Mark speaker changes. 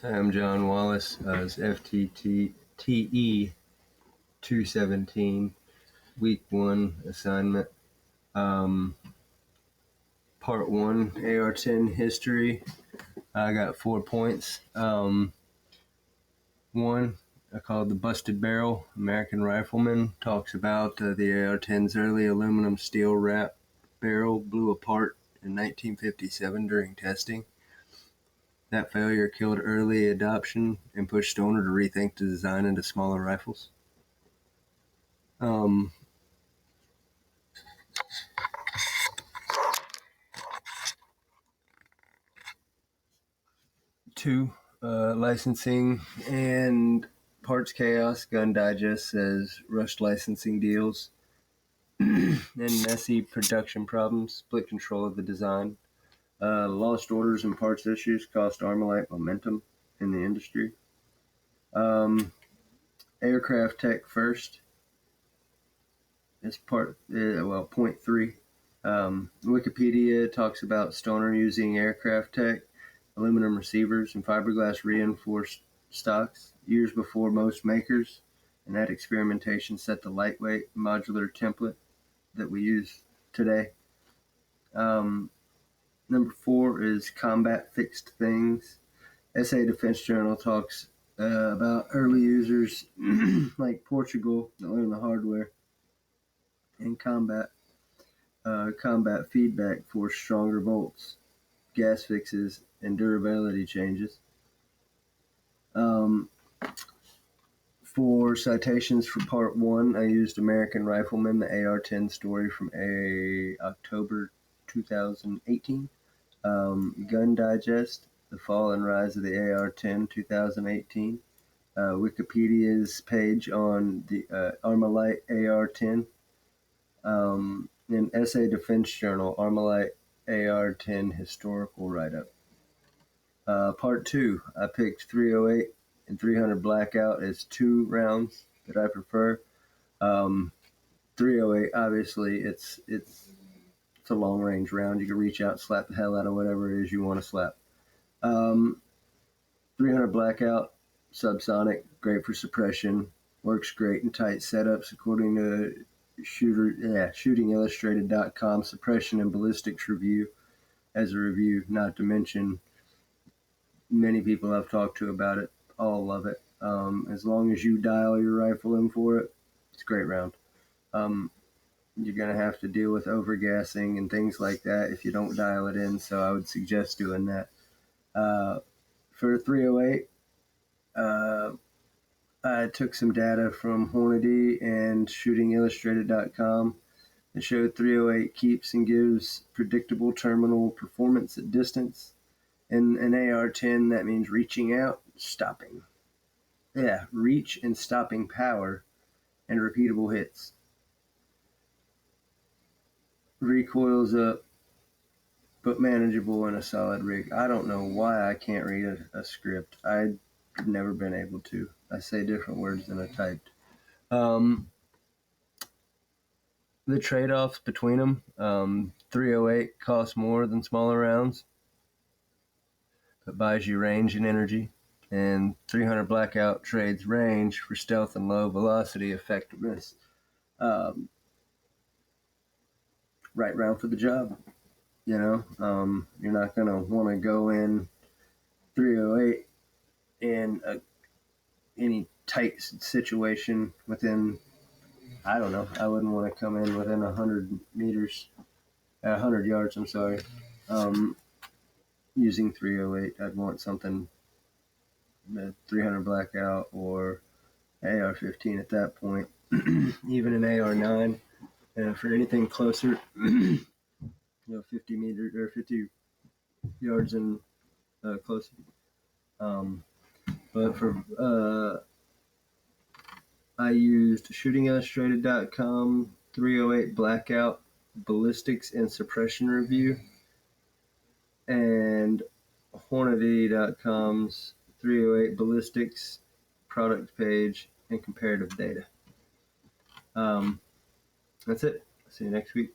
Speaker 1: I'm John Wallace. It's FTE217, week 1 assignment. Part 1, AR-10 history. I got 4 points. One, I call it the Busted Barrel. American Rifleman talks about the AR-10's early aluminum steel wrap barrel blew apart in 1957 during testing. That failure killed early adoption and pushed Stoner to rethink the design into smaller rifles. Two, licensing and parts chaos. Gun Digest says rushed licensing deals and messy production problems split control of the design. Lost orders and parts issues cost Armalite momentum in the industry. Aircraft tech first. It's point 3. Wikipedia talks about Stoner using aircraft tech, aluminum receivers, and fiberglass reinforced stocks years before most makers, and that experimentation set the lightweight modular template that we use today. Number 4 is combat fixed things. SA Defense Journal talks about early users like Portugal that learned the hardware and combat feedback for stronger bolts, gas fixes, and durability changes. For citations for part 1, I used American Rifleman, the AR-10 story from October 2018. Gun Digest, The Fall and Rise of the AR-10, 2018. Wikipedia's page on the Armalite AR-10. And SA Defense Journal, Armalite AR-10 historical write-up. Part 2, I picked 308 and 300 Blackout as 2 rounds that I prefer. 308, obviously, it's a long-range round. You can reach out, slap the hell out of whatever it is you want to slap. 300 Blackout, subsonic, great for suppression, works great in tight setups, according to shootingillustrated.com suppression and ballistics review as a review, not to mention many people I've talked to about it all love it. As long as you dial your rifle in for it, it's a great round. You're going to have to deal with overgassing and things like that if you don't dial it in, so I would suggest doing that. For 308, I took some data from Hornady and shootingillustrated.com. It showed 308 keeps and gives predictable terminal performance at distance. In an AR-10, that means reaching out, stopping. Yeah, reach and stopping power and repeatable hits. Recoils up, but manageable in a solid rig. I don't know why I can't read a script. I've never been able to. I say different words than I typed. The trade-offs between them, 308 costs more than smaller rounds, but buys you range and energy. And 300 Blackout trades range for stealth and low velocity effectiveness. Right round for the job. You know, you're not going to want to go in 308 in any tight situation within, I don't know, I wouldn't want to come in within 100 yards, using 308. I'd want something 300 Blackout or AR-15 at that point, even an AR-9. For anything closer, 50 meters or 50 yards and closer. But for I used shootingillustrated.com 308 Blackout ballistics and suppression review and Hornady.com's 308 ballistics product page and comparative data. That's it. See you next week.